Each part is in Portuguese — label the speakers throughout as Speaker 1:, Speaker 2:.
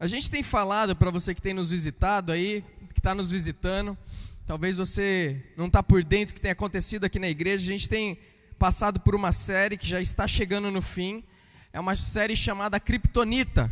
Speaker 1: A gente tem falado para você que tem nos visitado aí, que está nos visitando, talvez você não está por dentro do que tem acontecido aqui na igreja. A gente tem passado por uma série que já está chegando no fim. É uma série chamada Kryptonita.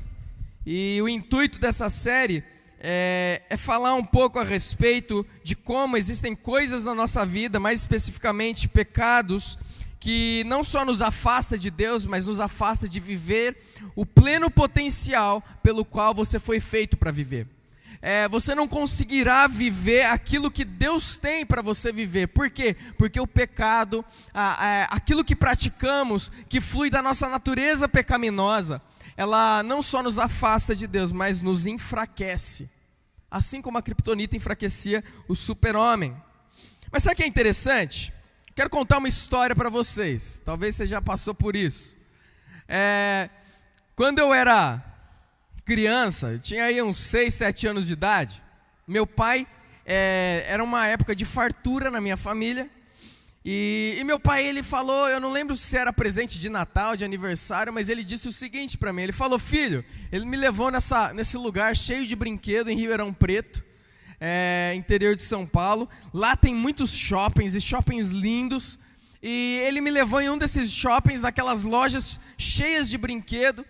Speaker 1: E o intuito dessa série é falar um pouco a respeito de como existem coisas na nossa vida, mais especificamente pecados, que não só nos afasta de Deus, mas nos afasta de viver o pleno potencial pelo qual você foi feito para viver. Você não conseguirá viver aquilo que Deus tem para você viver. Por quê? Porque o pecado, aquilo que praticamos, que flui da nossa natureza pecaminosa, ela não só nos afasta de Deus, mas nos enfraquece. Assim como a Kryptonita enfraquecia o super-homem. Mas sabe o que é interessante? Quero contar uma história para vocês. Talvez você já passou por isso. Quando eu era criança, eu tinha aí uns 6, 7 anos de idade. Meu pai, era uma época de fartura na minha família. E meu pai, ele falou, eu não lembro se era presente de Natal, de aniversário, mas ele disse o seguinte para mim. Ele falou: filho, ele me levou nesse lugar cheio de brinquedo em Ribeirão Preto, interior de São Paulo. Lá tem muitos shoppings e shoppings lindos. E ele me levou em um desses shoppings, aquelas lojas cheias de brinquedo.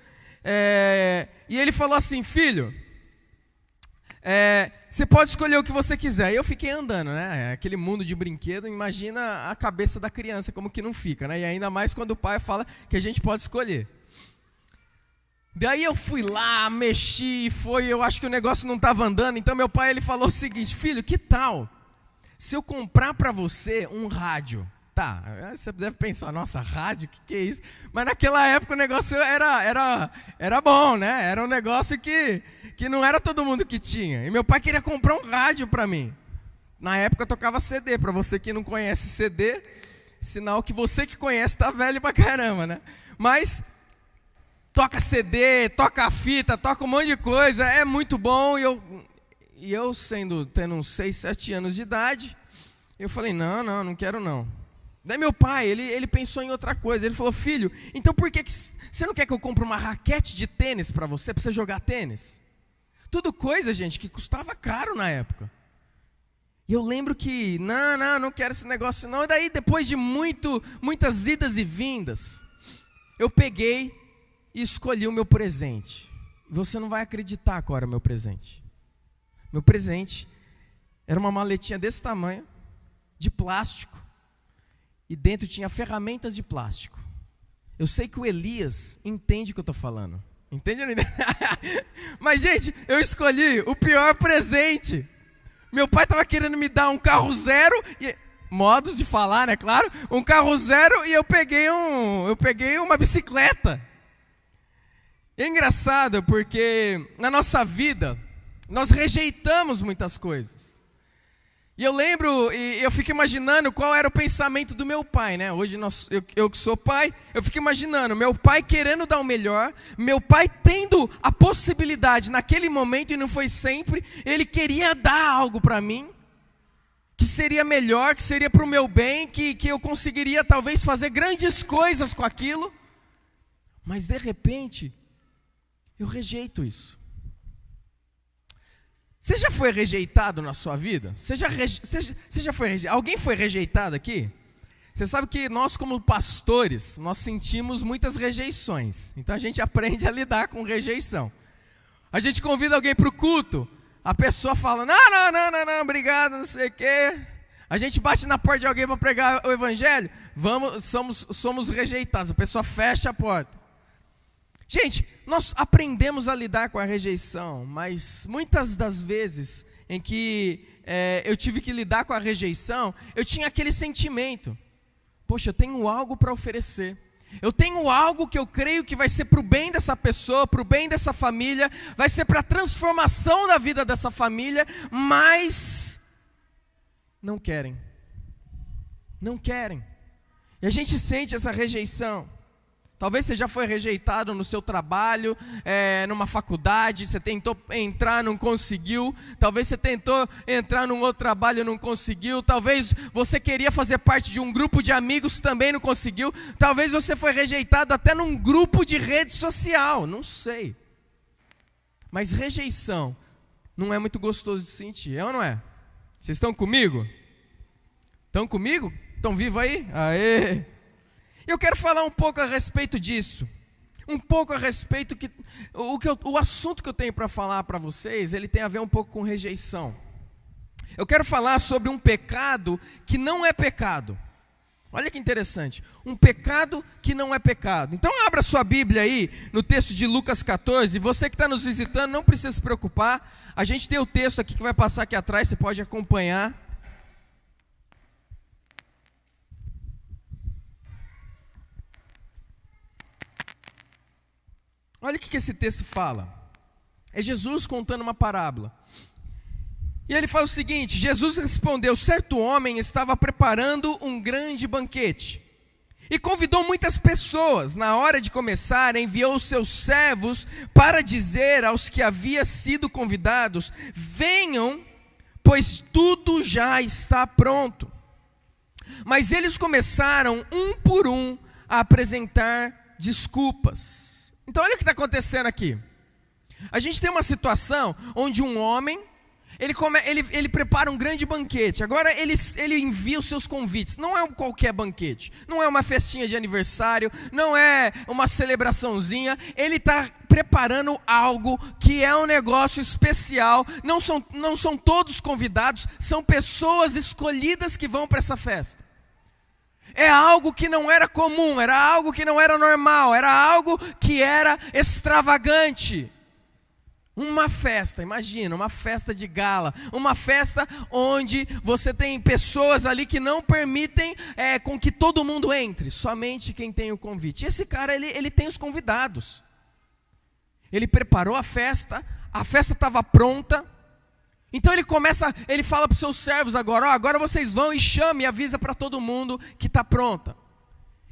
Speaker 1: E ele falou assim: filho, você pode escolher o que você quiser. E eu fiquei andando, né? Aquele mundo de brinquedo, imagina a cabeça da criança como que não fica, né? E ainda mais quando o pai fala que a gente pode escolher. Daí eu fui lá, mexi, eu acho que o negócio não estava andando. Então meu pai, ele falou o seguinte: filho, que tal se eu comprar para você um rádio? Tá, você deve pensar, nossa, rádio, que é isso? Mas naquela época o negócio era bom, né? Era um negócio que não era todo mundo que tinha. E meu pai queria comprar um rádio para mim. Na época eu tocava CD. Para você que não conhece CD, sinal que você que conhece tá velho pra caramba, né? Mas toca CD, toca fita, toca um monte de coisa, é muito bom. E eu tendo uns 6, 7 anos de idade, eu falei: não quero não. Daí meu pai, ele pensou em outra coisa. Ele falou: filho, então por que você não quer que eu compre uma raquete de tênis para você jogar tênis? Tudo coisa, gente, que custava caro na época. E eu lembro que, não quero esse negócio não. E daí, depois de muitas idas e vindas, eu peguei e escolhi o meu presente. Você não vai acreditar qual era o meu presente. Meu presente era uma maletinha desse tamanho, de plástico. E dentro tinha ferramentas de plástico. Eu sei que o Elias entende o que eu estou falando. Entende? Mas, gente, eu escolhi o pior presente. Meu pai estava querendo me dar um carro zero, modos de falar, né, claro, um carro zero, e eu peguei uma bicicleta. É engraçado porque na nossa vida nós rejeitamos muitas coisas. E eu lembro, e eu fico imaginando qual era o pensamento do meu pai, né? Hoje eu que sou pai, eu fico imaginando meu pai querendo dar o melhor, meu pai tendo a possibilidade naquele momento, e não foi sempre, ele queria dar algo para mim, que seria melhor, que seria para o meu bem, que eu conseguiria talvez fazer grandes coisas com aquilo, mas de repente, eu rejeito isso. Você já foi rejeitado na sua vida? Você já foi rejeitado? Alguém foi rejeitado aqui? Você sabe que nós, como pastores, nós sentimos muitas rejeições. Então a gente aprende a lidar com rejeição. A gente convida alguém para o culto, a pessoa fala: não, obrigado, não sei o quê. A gente bate na porta de alguém para pregar o evangelho, somos rejeitados, a pessoa fecha a porta. Gente, nós aprendemos a lidar com a rejeição, mas muitas das vezes em que eu tive que lidar com a rejeição, eu tinha aquele sentimento: poxa, eu tenho algo para oferecer. Eu tenho algo que eu creio que vai ser para o bem dessa pessoa, para o bem dessa família, vai ser para a transformação da vida dessa família, mas não querem. Não querem. E a gente sente essa rejeição. Talvez você já foi rejeitado no seu trabalho, numa faculdade, você tentou entrar, não conseguiu. Talvez você tentou entrar num outro trabalho, não conseguiu. Talvez você queria fazer parte de um grupo de amigos, também não conseguiu. Talvez você foi rejeitado até num grupo de rede social, não sei. Mas rejeição não é muito gostoso de sentir, é ou não é? Vocês estão comigo? Estão comigo? Estão vivos aí? Aê! Eu quero falar um pouco a respeito disso. Um pouco a respeito o assunto que eu tenho para falar para vocês, ele tem a ver um pouco com rejeição. Eu quero falar sobre um pecado que não é pecado. Olha que interessante, um pecado que não é pecado. Então abra sua Bíblia aí no texto de Lucas 14. Você que está nos visitando não precisa se preocupar. A gente tem o texto aqui que vai passar aqui atrás, você pode acompanhar. Olha o que esse texto fala. É Jesus contando uma parábola. E ele fala o seguinte: Jesus respondeu: certo homem estava preparando um grande banquete e convidou muitas pessoas. Na hora de começar, enviou os seus servos para dizer aos que haviam sido convidados: venham, pois tudo já está pronto. Mas eles começaram, um por um, a apresentar desculpas. Então olha o que está acontecendo aqui. A gente tem uma situação onde um homem ele prepara um grande banquete. Agora ele envia os seus convites. Não é um qualquer banquete, não é uma festinha de aniversário, não é uma celebraçãozinha. Ele está preparando algo que é um negócio especial. Não são todos convidados, são pessoas escolhidas que vão para essa festa. É algo que não era comum, era algo que não era normal, era algo que era extravagante. Uma festa, imagina, uma festa de gala, uma festa onde você tem pessoas ali que não permitem com que todo mundo entre, somente quem tem o convite. Esse cara, ele tem os convidados. Ele preparou a festa estava pronta. Então ele fala para os seus servos agora: agora vocês vão e chamem e avisa para todo mundo que está pronta.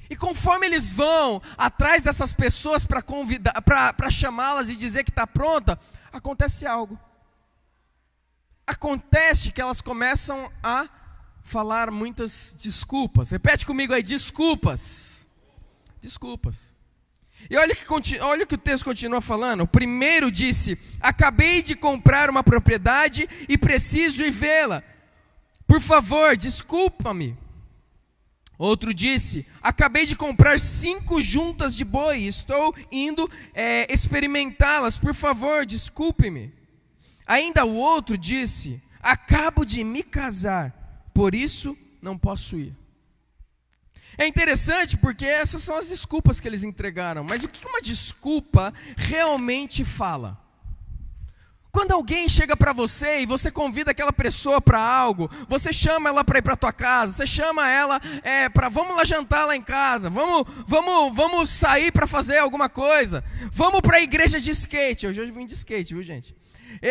Speaker 1: E conforme eles vão atrás dessas pessoas para convidar, para chamá-las e dizer que está pronta, acontece algo. Acontece que elas começam a falar muitas desculpas. Repete comigo aí: desculpas. Desculpas. E olha o que o texto continua falando. O primeiro disse: acabei de comprar uma propriedade e preciso ir vê-la. Por favor, desculpa-me. Outro disse: acabei de comprar 5 juntas de boi, estou indo experimentá-las, por favor, desculpe-me. Ainda o outro disse: acabo de me casar, por isso não posso ir. É interessante porque essas são as desculpas que eles entregaram. Mas o que uma desculpa realmente fala? Quando alguém chega para você e você convida aquela pessoa para algo, você chama ela para ir para a tua casa, você chama ela para vamos lá jantar lá em casa, vamos sair para fazer alguma coisa, vamos para a igreja de skate. Hoje eu vim de skate, viu, gente?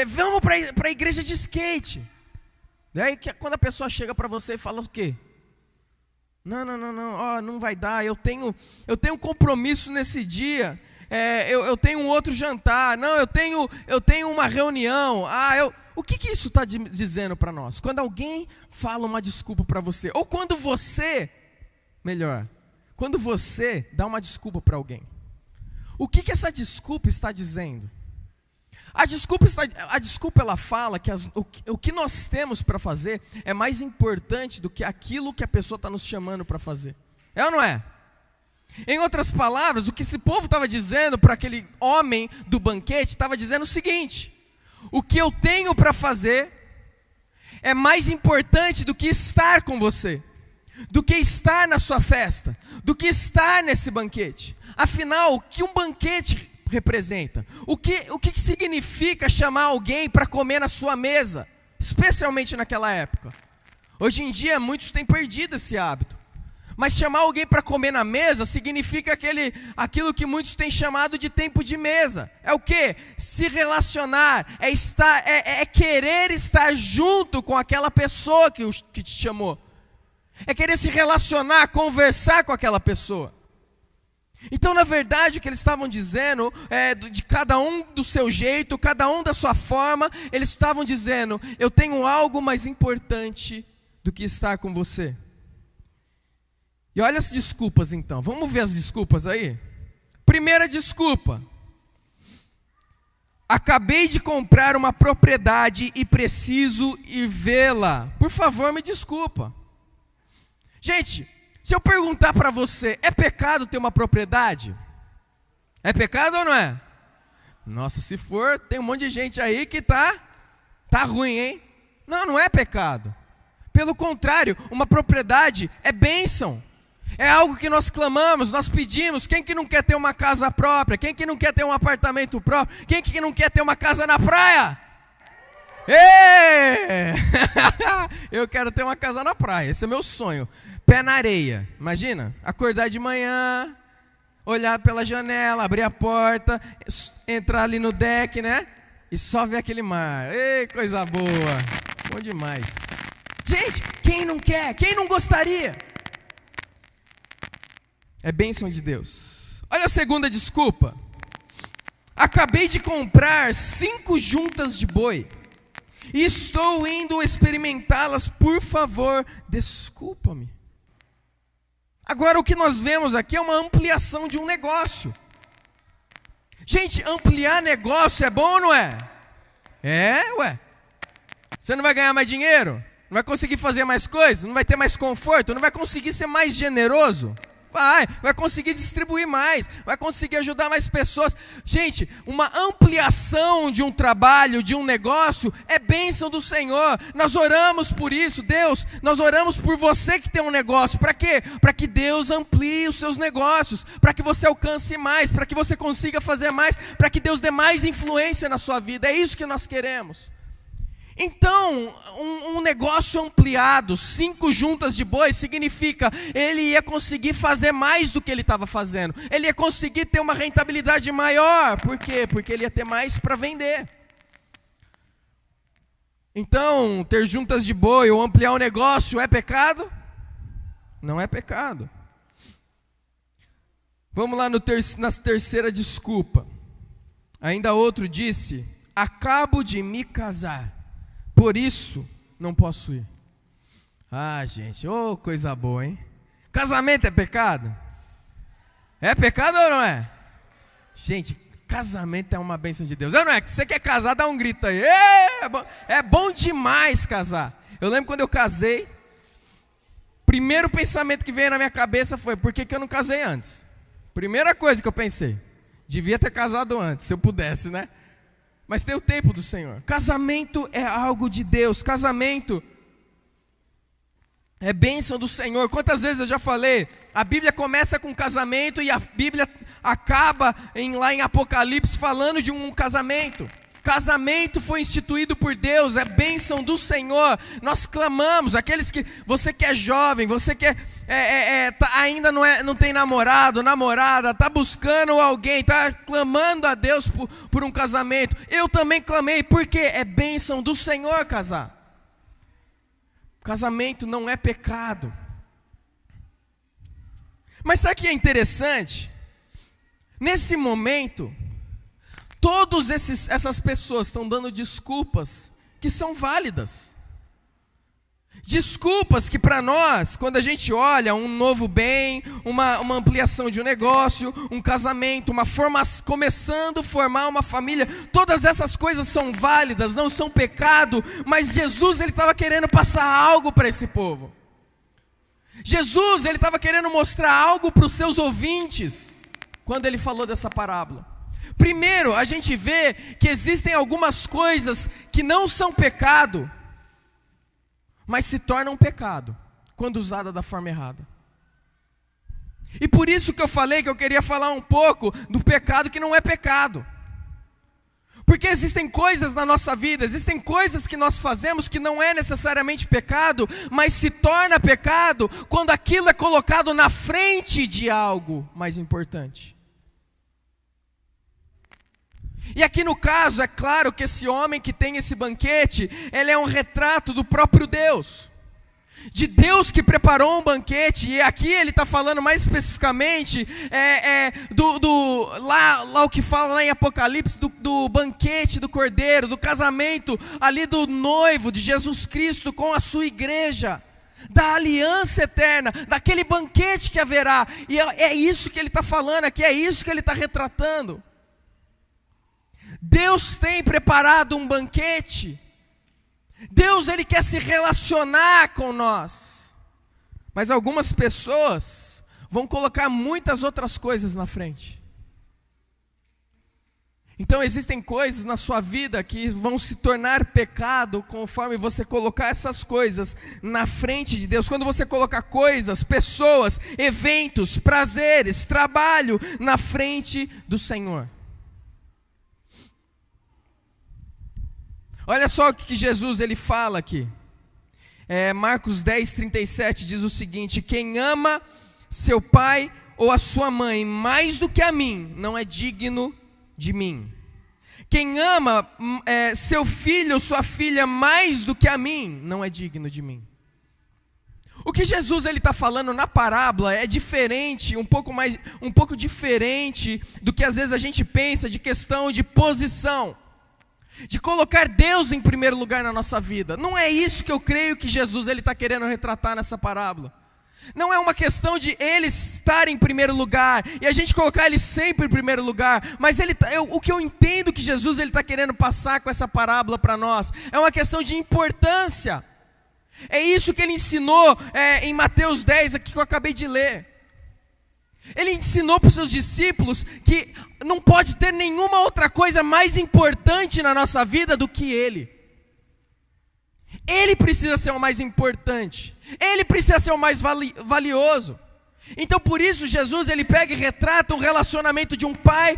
Speaker 1: Vamos para a igreja de skate. E aí quando a pessoa chega para você e fala o quê? Não, não vai dar, eu tenho um compromisso nesse dia. Eu tenho um outro jantar, não, eu tenho uma reunião. O que isso está dizendo para nós? Quando alguém fala uma desculpa para você, ou quando você dá uma desculpa para alguém, o que essa desculpa está dizendo? A desculpa ela fala que o que nós temos para fazer é mais importante do que aquilo que a pessoa está nos chamando para fazer. É ou não é? Em outras palavras, o que esse povo estava dizendo para aquele homem do banquete, estava dizendo o seguinte: o que eu tenho para fazer é mais importante do que estar com você, do que estar na sua festa, do que estar nesse banquete. Afinal, o que um banquete representa? O que significa chamar alguém para comer na sua mesa, especialmente naquela época? Hoje em dia, muitos têm perdido esse hábito. Mas chamar alguém para comer na mesa significa aquilo que muitos têm chamado de tempo de mesa. É o quê? Se relacionar, é querer estar junto com aquela pessoa que te chamou. É querer se relacionar, conversar com aquela pessoa. Então, na verdade, o que eles estavam dizendo, de cada um do seu jeito, cada um da sua forma, eles estavam dizendo: eu tenho algo mais importante do que estar com você. E olha as desculpas então, vamos ver as desculpas aí? Primeira desculpa: acabei de comprar uma propriedade e preciso ir vê-la. Por favor, me desculpa. Gente, se eu perguntar para você, é pecado ter uma propriedade? É pecado ou não é? Nossa, se for, tem um monte de gente aí que tá ruim, hein? Não, não é pecado. Pelo contrário, uma propriedade é bênção. É algo que nós clamamos, nós pedimos. Quem que não quer ter uma casa própria? Quem que não quer ter um apartamento próprio? Quem que não quer ter uma casa na praia? Ê! Eu quero ter uma casa na praia, esse é meu sonho. Pé na areia, imagina, acordar de manhã, olhar pela janela, abrir a porta, entrar ali no deck, né? E só ver aquele mar. Ei, coisa boa, bom demais. Gente, quem não quer? Quem não gostaria? É bênção de Deus. Olha a segunda desculpa. Acabei de comprar 5 juntas de boi e estou indo experimentá-las, por favor, desculpa-me. Agora o que nós vemos aqui é uma ampliação de um negócio. Gente, ampliar negócio é bom ou não é? É, ué. Você não vai ganhar mais dinheiro? Não vai conseguir fazer mais coisas? Não vai ter mais conforto? Não vai conseguir ser mais generoso? Vai conseguir distribuir mais, vai conseguir ajudar mais pessoas. Gente, uma ampliação de um trabalho, de um negócio, é bênção do Senhor. Nós oramos por isso. Deus, nós oramos por você que tem um negócio. Para quê? Para que Deus amplie os seus negócios, para que você alcance mais, para que você consiga fazer mais, para que Deus dê mais influência na sua vida. É isso que nós queremos. Então, um negócio ampliado, 5 juntas de boi, significa ele ia conseguir fazer mais do que ele estava fazendo. Ele ia conseguir ter uma rentabilidade maior. Por quê? Porque ele ia ter mais para vender. Então, ter juntas de boi ou ampliar o negócio é pecado? Não é pecado. Vamos lá na terceira desculpa. Ainda outro disse: acabo de me casar, por isso não posso ir. Ah, gente, coisa boa, hein? Casamento é pecado? É pecado ou não é? Gente, casamento é uma bênção de Deus. Não é? Você quer casar, dá um grito aí. É bom demais casar. Eu lembro quando eu casei, primeiro pensamento que veio na minha cabeça foi: por que eu não casei antes? Primeira coisa que eu pensei: devia ter casado antes, se eu pudesse, né? Mas tem o tempo do Senhor. Casamento é algo de Deus. Casamento é bênção do Senhor. Quantas vezes eu já falei, a Bíblia começa com casamento e a Bíblia acaba lá em Apocalipse falando de um casamento. Casamento foi instituído por Deus, é bênção do Senhor. Nós clamamos, aqueles que, você que é jovem, você que ainda não tem namorado, namorada, está buscando alguém, está clamando a Deus por um casamento. Eu também clamei, porque é bênção do Senhor casar. Casamento não é pecado. Mas sabe o que é interessante? Nesse momento, todas essas pessoas estão dando desculpas que são válidas. Desculpas que para nós, quando a gente olha um novo bem, uma ampliação de um negócio, um casamento, começando a formar uma família, todas essas coisas são válidas, não são pecado, mas Jesus ele estava querendo passar algo para esse povo. Jesus ele estava querendo mostrar algo para os seus ouvintes, quando ele falou dessa parábola. Primeiro, a gente vê que existem algumas coisas que não são pecado, mas se tornam pecado quando usada da forma errada. E por isso que eu falei que eu queria falar um pouco do pecado que não é pecado. Porque existem coisas na nossa vida, existem coisas que nós fazemos que não é necessariamente pecado, mas se torna pecado quando aquilo é colocado na frente de algo mais importante. E aqui no caso, é claro que esse homem que tem esse banquete, ele é um retrato do próprio Deus. De Deus que preparou um banquete, e aqui ele está falando mais especificamente lá o que fala lá em Apocalipse, do banquete do Cordeiro, do casamento ali do noivo de Jesus Cristo com a sua igreja, da aliança eterna, daquele banquete que haverá, e é isso que ele está falando aqui, é isso que ele está retratando. Deus tem preparado um banquete. Deus, Ele quer se relacionar com nós. Mas algumas pessoas vão colocar muitas outras coisas na frente. Então existem coisas na sua vida que vão se tornar pecado conforme você colocar essas coisas na frente de Deus. Quando você colocar coisas, pessoas, eventos, prazeres, trabalho na frente do Senhor. Olha só o que Jesus ele fala aqui. Marcos 10, 37 diz o seguinte: quem ama seu pai ou a sua mãe mais do que a mim, não é digno de mim. Quem ama seu filho ou sua filha mais do que a mim, não é digno de mim. O que Jesus ele está falando na parábola é diferente, um pouco diferente do que às vezes a gente pensa de questão de posição, de colocar Deus em primeiro lugar na nossa vida. Não é isso que eu creio que Jesus ele está querendo retratar nessa parábola. Não é uma questão de Ele estar em primeiro lugar e a gente colocar Ele sempre em primeiro lugar, mas o que eu entendo que Jesus está querendo passar com essa parábola para nós é uma questão de importância. É isso que Ele ensinou em Mateus 10, aqui que eu acabei de ler. Ele ensinou para os seus discípulos que não pode ter nenhuma outra coisa mais importante na nossa vida do que Ele. Ele precisa ser o mais importante. Ele precisa ser o mais valioso. Então por isso Jesus ele pega e retrata um relacionamento de um pai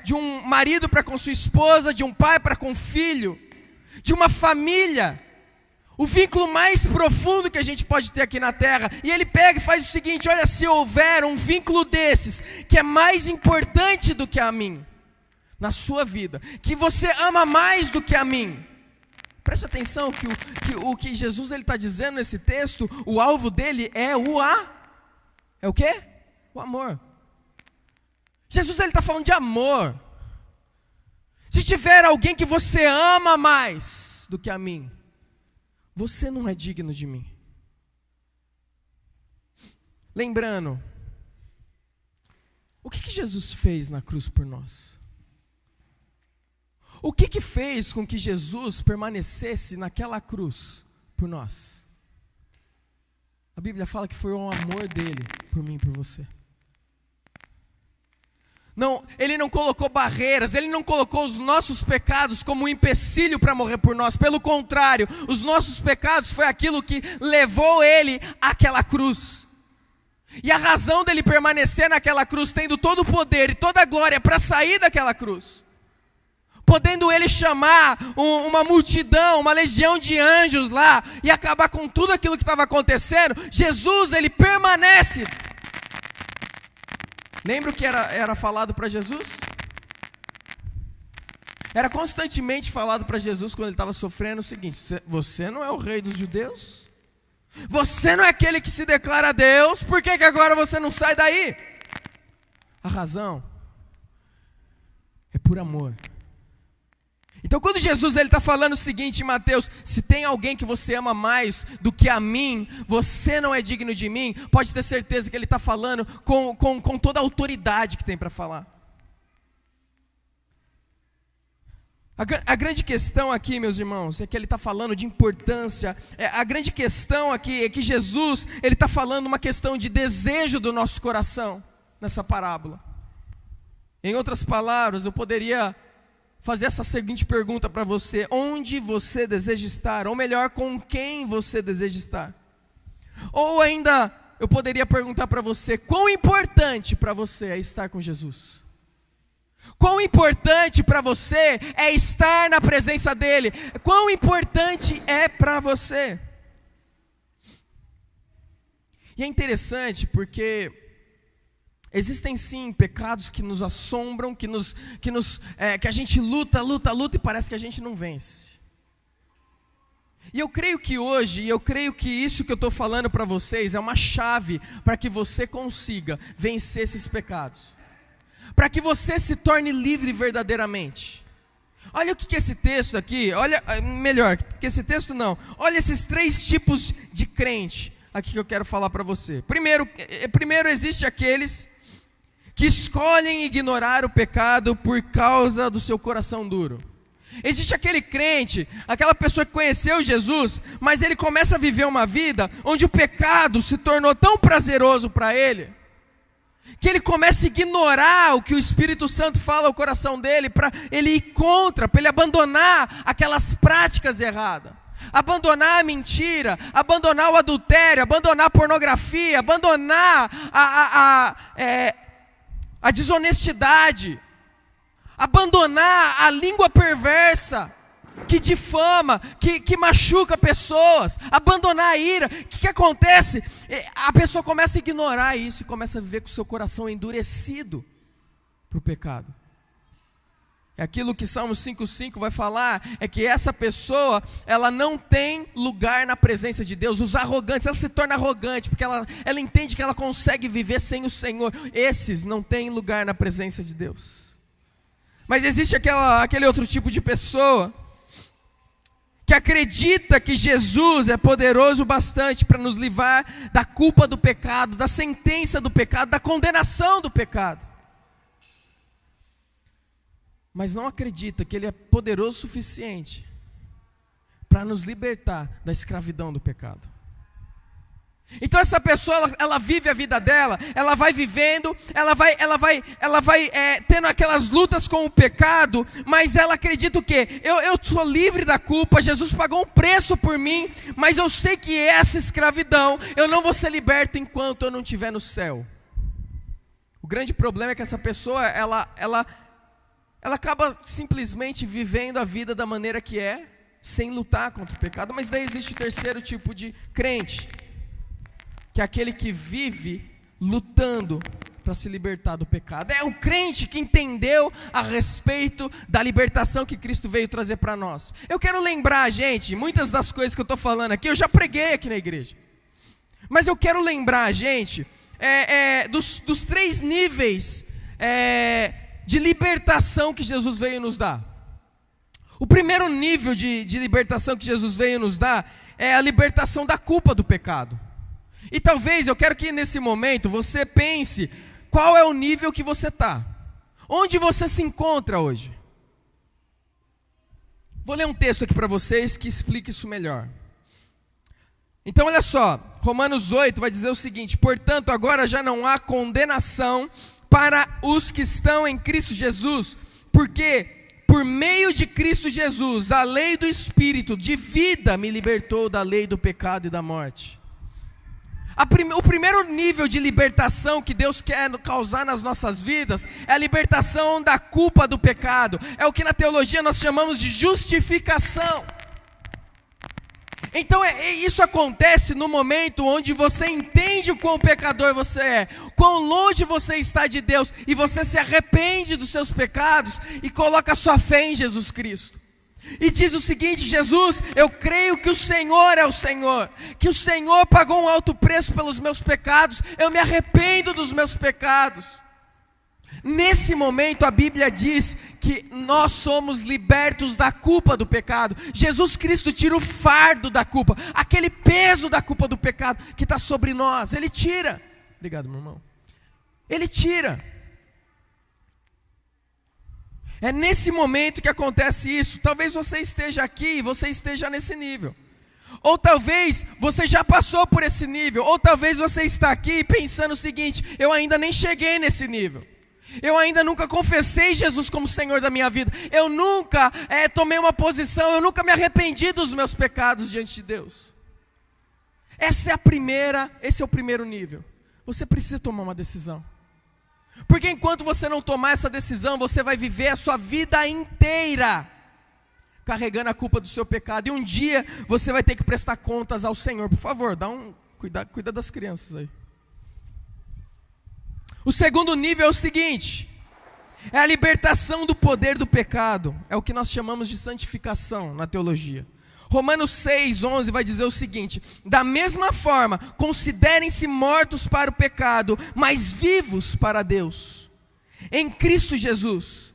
Speaker 1: de um marido para com sua esposa, de um pai para com o filho, de uma família. O vínculo mais profundo que a gente pode ter aqui na terra. E ele pega e faz o seguinte: olha, se houver um vínculo desses, que é mais importante do que a mim, na sua vida, que você ama mais do que a mim. Preste atenção que o que Jesus está dizendo nesse texto, o alvo dele é o quê? O amor. Jesus está falando de amor. Se tiver alguém que você ama mais do que a mim, você não é digno de mim. Lembrando, o que Jesus fez na cruz por nós? O que fez com que Jesus permanecesse naquela cruz por nós? A Bíblia fala que foi o amor dele por mim e por você. Não, ele não colocou barreiras, ele não colocou os nossos pecados como um empecilho para morrer por nós. Pelo contrário, os nossos pecados foi aquilo que levou ele àquela cruz. E a razão dele permanecer naquela cruz, tendo todo o poder e toda a glória para sair daquela cruz, podendo ele chamar uma multidão, uma legião de anjos lá e acabar com tudo aquilo que estava acontecendo, Jesus ele permanece. Lembra o que era falado para Jesus? Era constantemente falado para Jesus quando ele estava sofrendo o seguinte: você não é o rei dos judeus? Você não é aquele que se declara Deus? Por que agora você não sai daí? A razão é por amor. Então quando Jesus está falando o seguinte em Mateus: se tem alguém que você ama mais do que a mim, você não é digno de mim, pode ter certeza que ele está falando com toda a autoridade que tem para falar. A grande questão aqui, meus irmãos, é que ele está falando de importância. A grande questão aqui é que Jesus ele está falando uma questão de desejo do nosso coração nessa parábola. Em outras palavras, eu poderia fazer essa seguinte pergunta para você: onde você deseja estar? Ou melhor, com quem você deseja estar? Ou ainda, eu poderia perguntar para você: quão importante para você é estar com Jesus? Quão importante para você é estar na presença dEle? Quão importante é para você? E é interessante porque existem sim pecados que nos assombram, que a gente luta e parece que a gente não vence. E eu creio que hoje, isso que eu estou falando para vocês é uma chave para que você consiga vencer esses pecados, para que você se torne livre verdadeiramente. Olha o que esse texto aqui, olha esses 3 tipos de crente aqui que eu quero falar para você. Primeiro existe aqueles que escolhem ignorar o pecado por causa do seu coração duro. Existe aquele crente, aquela pessoa que conheceu Jesus, mas ele começa a viver uma vida onde o pecado se tornou tão prazeroso para ele, que ele começa a ignorar o que o Espírito Santo fala ao coração dele, para ele ir contra, para ele abandonar aquelas práticas erradas, abandonar a mentira, abandonar o adultério, abandonar a pornografia, abandonar a desonestidade, abandonar a língua perversa, que difama, que machuca pessoas, abandonar a ira. O que acontece? A pessoa começa a ignorar isso e começa a viver com o seu coração endurecido para o pecado. É aquilo que Salmo 5,5 vai falar, é que essa pessoa, ela não tem lugar na presença de Deus. Os arrogantes, ela se torna arrogante, porque ela entende que ela consegue viver sem o Senhor. Esses não têm lugar na presença de Deus. Mas existe aquele outro tipo de pessoa, que acredita que Jesus é poderoso bastante para nos livrar da culpa do pecado, da sentença do pecado, da condenação do pecado. Mas não acredita que Ele é poderoso o suficiente para nos libertar da escravidão do pecado. Então essa pessoa, ela vive a vida dela, ela vai vivendo, ela vai tendo aquelas lutas com o pecado, mas ela acredita o quê? Eu sou livre da culpa, Jesus pagou um preço por mim, mas eu sei que essa escravidão, eu não vou ser liberto enquanto eu não estiver no céu. O grande problema é que essa pessoa, ela acaba simplesmente vivendo a vida da maneira que é, sem lutar contra o pecado. Mas daí existe o terceiro tipo de crente, que é aquele que vive lutando para se libertar do pecado. É um crente que entendeu a respeito da libertação que Cristo veio trazer para nós. Eu quero lembrar, gente, muitas das coisas que eu estou falando aqui, eu já preguei aqui na igreja. Mas eu quero lembrar, gente, dos 3 níveis de libertação que Jesus veio nos dar. O primeiro nível de libertação que Jesus veio nos dar é a libertação da culpa do pecado. E talvez eu quero que nesse momento você pense qual é o nível que você está. Onde você se encontra hoje? Vou ler um texto aqui para vocês que explica isso melhor. Então olha só, Romanos 8 vai dizer o seguinte: portanto agora já não há condenação para os que estão em Cristo Jesus, porque por meio de Cristo Jesus a lei do Espírito de vida me libertou da lei do pecado e da morte. O primeiro nível de libertação que Deus quer causar nas nossas vidas é a libertação da culpa do pecado. É o que na teologia nós chamamos de justificação. Então isso acontece no momento onde você entende o quão pecador você é, quão longe você está de Deus, e você se arrepende dos seus pecados e coloca a sua fé em Jesus Cristo. E diz o seguinte: Jesus, eu creio que o Senhor é o Senhor, que o Senhor pagou um alto preço pelos meus pecados, eu me arrependo dos meus pecados. Nesse momento a Bíblia diz que nós somos libertos da culpa do pecado. Jesus Cristo tira o fardo da culpa, aquele peso da culpa do pecado que está sobre nós, Ele tira. Obrigado, meu irmão. Ele tira. É nesse momento que acontece isso. Talvez você esteja aqui e você esteja nesse nível. Ou talvez você já passou por esse nível. Ou talvez você está aqui pensando o seguinte: eu ainda nem cheguei nesse nível. Eu ainda nunca confessei Jesus como Senhor da minha vida. Eu nunca tomei uma posição, eu nunca me arrependi dos meus pecados diante de Deus. Esse é o primeiro nível. Você precisa tomar uma decisão. Porque enquanto você não tomar essa decisão, você vai viver a sua vida inteira carregando a culpa do seu pecado. E um dia você vai ter que prestar contas ao Senhor. Por favor, cuida das crianças aí. O segundo nível é o seguinte: é a libertação do poder do pecado. É o que nós chamamos de santificação na teologia. Romanos 6:11 vai dizer o seguinte: da mesma forma, considerem-se mortos para o pecado, mas vivos para Deus, em Cristo Jesus.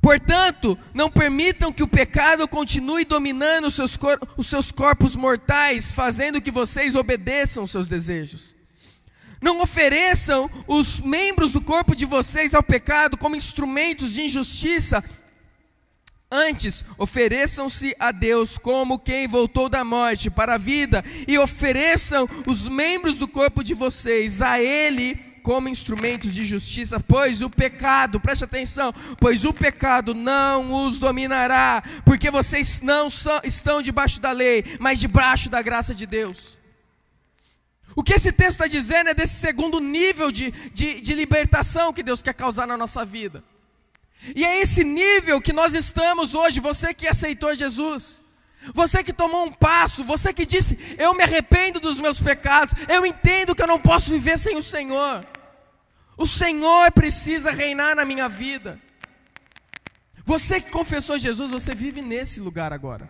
Speaker 1: Portanto, não permitam que o pecado continue dominando os seus corpos mortais, fazendo que vocês obedeçam os seus desejos. Não ofereçam os membros do corpo de vocês ao pecado como instrumentos de injustiça. Antes, ofereçam-se a Deus como quem voltou da morte para a vida, e ofereçam os membros do corpo de vocês a Ele como instrumentos de justiça, pois o pecado, preste atenção, pois o pecado não os dominará, porque vocês não estão debaixo da lei, mas debaixo da graça de Deus. O que esse texto está dizendo é desse segundo nível de libertação que Deus quer causar na nossa vida. E é esse nível que nós estamos hoje, você que aceitou Jesus, você que tomou um passo, você que disse, eu me arrependo dos meus pecados, eu entendo que eu não posso viver sem o Senhor. O Senhor precisa reinar na minha vida. Você que confessou Jesus, você vive nesse lugar agora,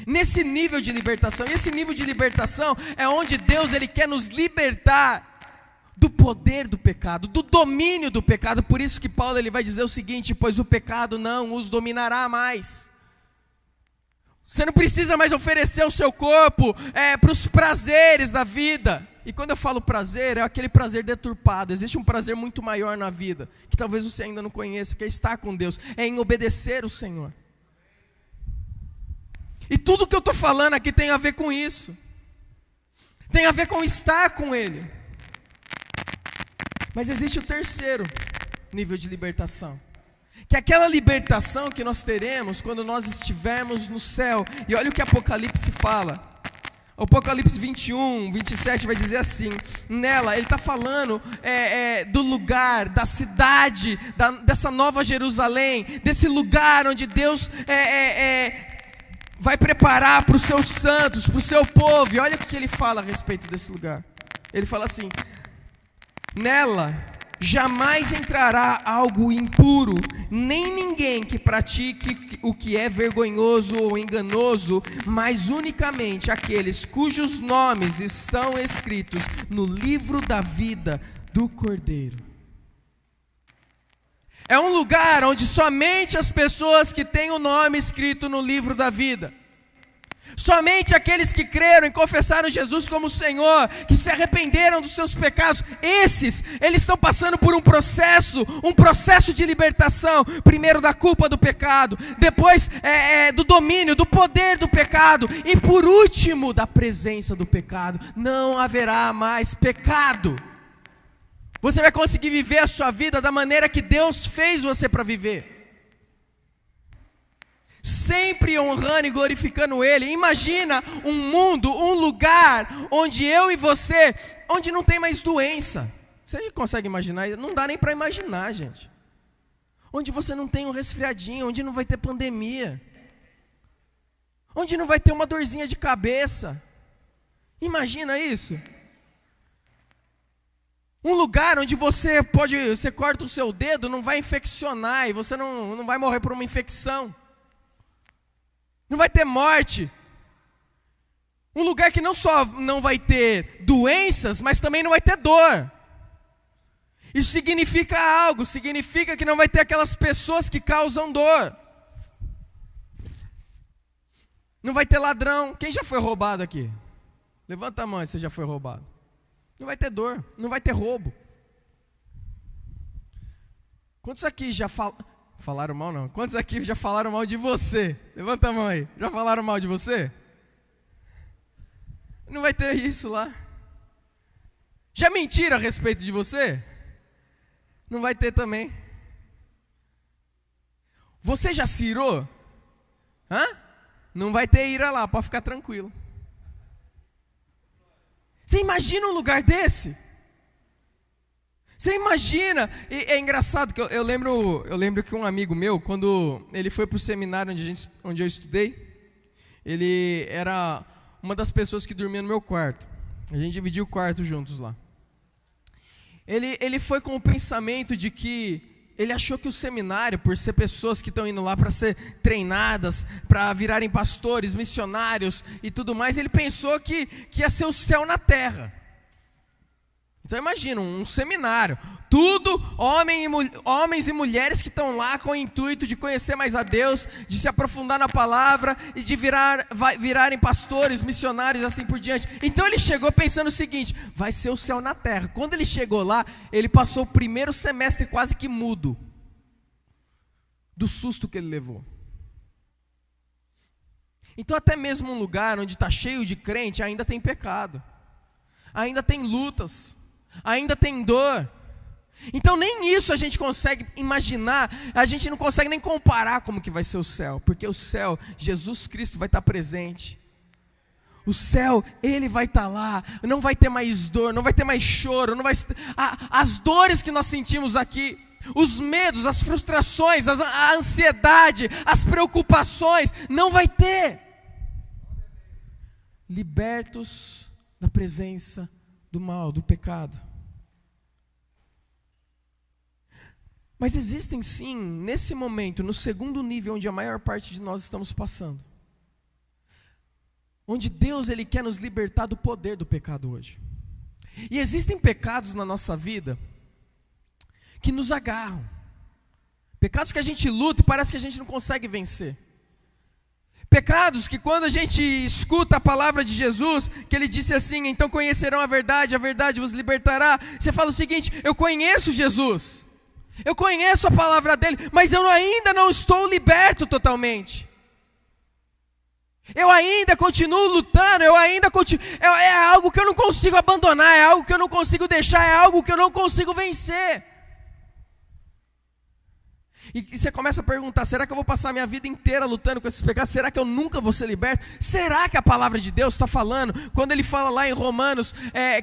Speaker 1: nesse nível de libertação. E esse nível de libertação é onde Deus Ele quer nos libertar do poder do pecado, do domínio do pecado. Por isso que Paulo ele vai dizer o seguinte: pois o pecado não os dominará mais. Você não precisa mais oferecer o seu corpo para os prazeres da vida. E quando eu falo prazer, é aquele prazer deturpado. Existe um prazer muito maior na vida, que talvez você ainda não conheça, que é estar com Deus, é em obedecer o Senhor. E tudo que eu estou falando aqui tem a ver com isso, tem a ver com estar com Ele. Mas existe o terceiro nível de libertação, que é aquela libertação que nós teremos quando nós estivermos no céu. E olha o que Apocalipse fala. Apocalipse 21, 27 vai dizer assim, nela ele está falando do lugar, da cidade, dessa nova Jerusalém, desse lugar onde Deus vai preparar para os seus santos, para o seu povo. E olha o que ele fala a respeito desse lugar. Ele fala assim: nela jamais entrará algo impuro, nem ninguém que pratique o que é vergonhoso ou enganoso, mas unicamente aqueles cujos nomes estão escritos no livro da vida do Cordeiro. É um lugar onde somente as pessoas que têm o nome escrito no livro da vida, somente aqueles que creram e confessaram Jesus como Senhor, que se arrependeram dos seus pecados, eles estão passando por um processo de libertação, primeiro da culpa do pecado, depois do domínio, do poder do pecado, e por último da presença do pecado. Não haverá mais pecado. Você vai conseguir viver a sua vida da maneira que Deus fez você para viver, sempre honrando e glorificando Ele. Imagina um mundo, um lugar onde eu e você, onde não tem mais doença. Você consegue imaginar? Não dá nem para imaginar, gente. Onde você não tem um resfriadinho, onde não vai ter pandemia, onde não vai ter uma dorzinha de cabeça. Imagina isso. Um lugar onde você corta o seu dedo, não vai infeccionar, e você não vai morrer por uma infecção. Não vai ter morte. Um lugar que não só não vai ter doenças, mas também não vai ter dor. Isso significa algo, significa que não vai ter aquelas pessoas que causam dor. Não vai ter ladrão. Quem já foi roubado aqui? Levanta a mão se você já foi roubado. Não vai ter dor, não vai ter roubo. Quantos aqui já falaram mal não? Quantos aqui já falaram mal de você? Levanta a mão aí. Já falaram mal de você? Não vai ter isso lá. Já mentiram a respeito de você? Não vai ter também. Você já se irou? Não vai ter ira lá, pode ficar tranquilo. Você imagina um lugar desse? Você imagina? E é engraçado que eu lembro que um amigo meu, quando ele foi para o seminário onde eu estudei, ele era uma das pessoas que dormia no meu quarto. A gente dividia o quarto juntos lá. Ele foi com o pensamento de que ele achou que o seminário, por ser pessoas que estão indo lá para ser treinadas, para virarem pastores, missionários e tudo mais, ele pensou que ia ser o céu na terra. Então imagina, um seminário, tudo homens e mulheres que estão lá com o intuito de conhecer mais a Deus, de se aprofundar na palavra e de virarem pastores, missionários e assim por diante. Então ele chegou pensando o seguinte: vai ser o céu na terra. Quando ele chegou lá, ele passou o primeiro semestre quase que mudo, do susto que ele levou. Então até mesmo um lugar onde está cheio de crente, ainda tem pecado, ainda tem lutas, ainda tem dor. Então nem isso a gente consegue imaginar, a gente não consegue nem comparar como que vai ser o céu, porque o céu, Jesus Cristo vai estar presente. O céu, Ele vai estar lá, não vai ter mais dor, não vai ter mais choro, não vai as dores que nós sentimos aqui, os medos, as frustrações, a ansiedade, as preocupações, não vai ter. Libertos da presença do mal, do pecado. Mas existem sim, nesse momento, no segundo nível, onde a maior parte de nós estamos passando, onde Deus Ele quer nos libertar do poder do pecado hoje. E existem pecados na nossa vida que nos agarram, pecados que a gente luta e parece que a gente não consegue vencer. Pecados que quando a gente escuta a palavra de Jesus, que Ele disse assim: então conhecerão a verdade vos libertará. Você fala o seguinte: eu conheço Jesus, eu conheço a palavra dEle, mas eu ainda não estou liberto totalmente. Eu ainda continuo lutando, é algo que eu não consigo abandonar, é algo que eu não consigo deixar, é algo que eu não consigo vencer. E você começa a perguntar: será que eu vou passar a minha vida inteira lutando com esses pecados? Será que eu nunca vou ser liberto? Será que a palavra de Deus está falando, quando Ele fala lá em Romanos,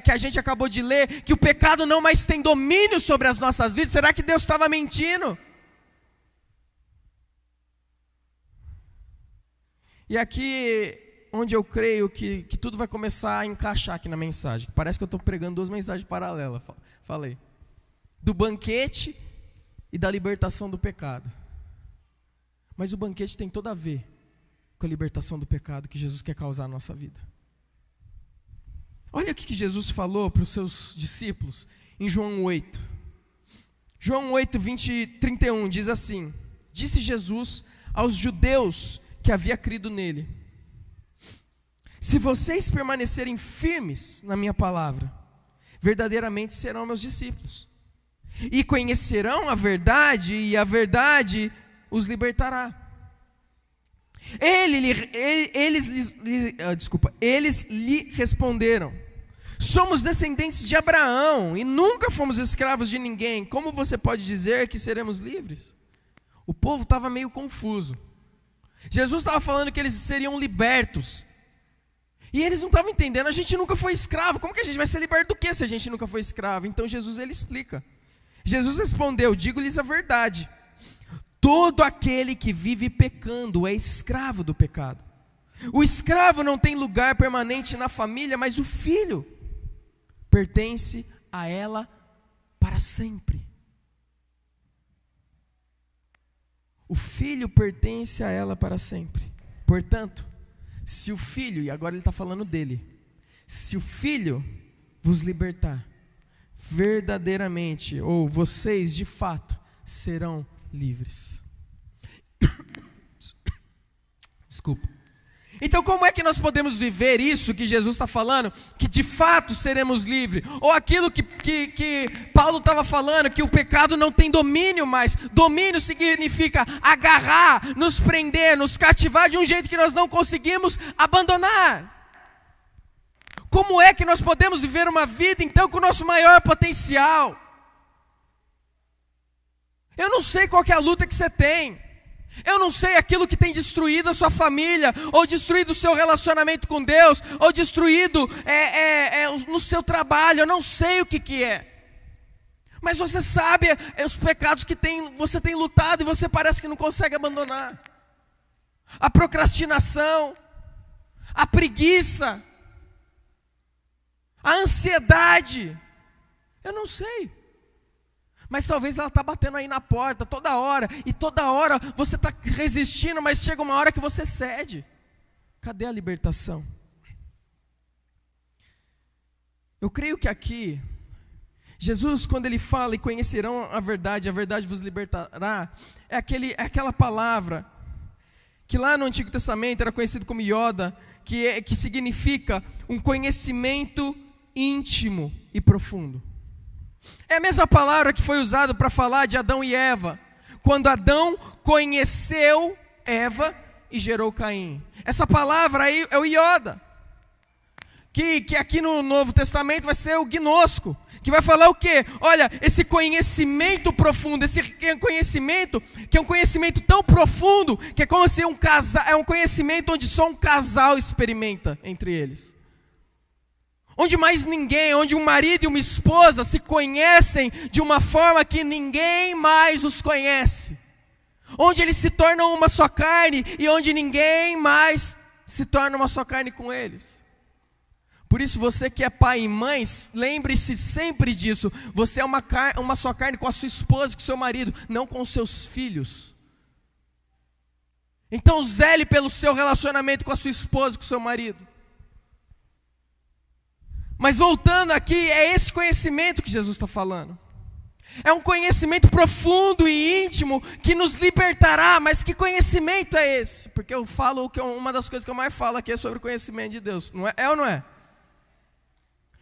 Speaker 1: que a gente acabou de ler, que o pecado não mais tem domínio sobre as nossas vidas? Será que Deus estava mentindo? E aqui, onde eu creio que tudo vai começar a encaixar aqui na mensagem. Parece que eu estou pregando duas mensagens paralelas. Falei do banquete e da libertação do pecado. Mas o banquete tem tudo a ver com a libertação do pecado que Jesus quer causar na nossa vida. Olha o que Jesus falou para os seus discípulos em João 8. João 8, 31 diz assim: disse Jesus aos judeus que havia crido nele: se vocês permanecerem firmes na minha palavra, verdadeiramente serão meus discípulos, e conhecerão a verdade, e a verdade os libertará. Eles lhe responderam: somos descendentes de Abraão e nunca fomos escravos de ninguém. Como você pode dizer que seremos livres? O povo estava meio confuso. Jesus estava falando que eles seriam libertos, e eles não estavam entendendo. A gente nunca foi escravo, como que a gente vai ser liberto do que se a gente nunca foi escravo? Então Jesus ele explica. Jesus respondeu: digo-lhes a verdade, todo aquele que vive pecando é escravo do pecado. O escravo não tem lugar permanente na família, mas o filho pertence a ela para sempre. O filho pertence a ela para sempre. Portanto, se o filho, e agora ele está falando dele, se o filho vos libertar, verdadeiramente, ou vocês de fato, serão livres. Desculpa. Então como é que nós podemos viver isso que Jesus está falando, que de fato seremos livres? Ou aquilo que Paulo estava falando, que o pecado não tem domínio mais. Domínio significa agarrar, nos prender, nos cativar de um jeito que nós não conseguimos abandonar. Como é que nós podemos viver uma vida então com o nosso maior potencial? Eu não sei qual que é a luta que você tem. Eu não sei aquilo que tem destruído a sua família, ou destruído o seu relacionamento com Deus, ou destruído no seu trabalho. Eu não sei o que é. Mas você sabe os pecados que você tem lutado e você parece que não consegue abandonar. A procrastinação, a preguiça, a ansiedade. Eu não sei. Mas talvez ela está batendo aí na porta toda hora, e toda hora você está resistindo, mas chega uma hora que você cede. Cadê a libertação? Eu creio que aqui Jesus, quando ele fala, e conhecerão a verdade vos libertará, é aquela palavra que lá no Antigo Testamento era conhecido como Yoda, que significa um conhecimento íntimo e profundo. É a mesma palavra que foi usada para falar de Adão e Eva, quando Adão conheceu Eva e gerou Caim. Essa palavra aí é o Yoda, que aqui no Novo Testamento vai ser o gnosco, que vai falar o quê? Olha, esse conhecimento profundo, esse conhecimento, que é um conhecimento tão profundo, que é como se um casal, é um conhecimento onde só um casal experimenta entre eles. Onde mais ninguém, onde um marido e uma esposa se conhecem de uma forma que ninguém mais os conhece. Onde eles se tornam uma só carne e onde ninguém mais se torna uma só carne com eles. Por isso, você que é pai e mãe, lembre-se sempre disso. Você é uma só carne com a sua esposa, com o seu marido, não com os seus filhos. Então zele pelo seu relacionamento com a sua esposa, com o seu marido. Mas voltando aqui, é esse conhecimento que Jesus está falando. É um conhecimento profundo e íntimo que nos libertará. Mas que conhecimento é esse? Porque eu falo que uma das coisas que eu mais falo aqui é sobre o conhecimento de Deus. Não é? É ou não é?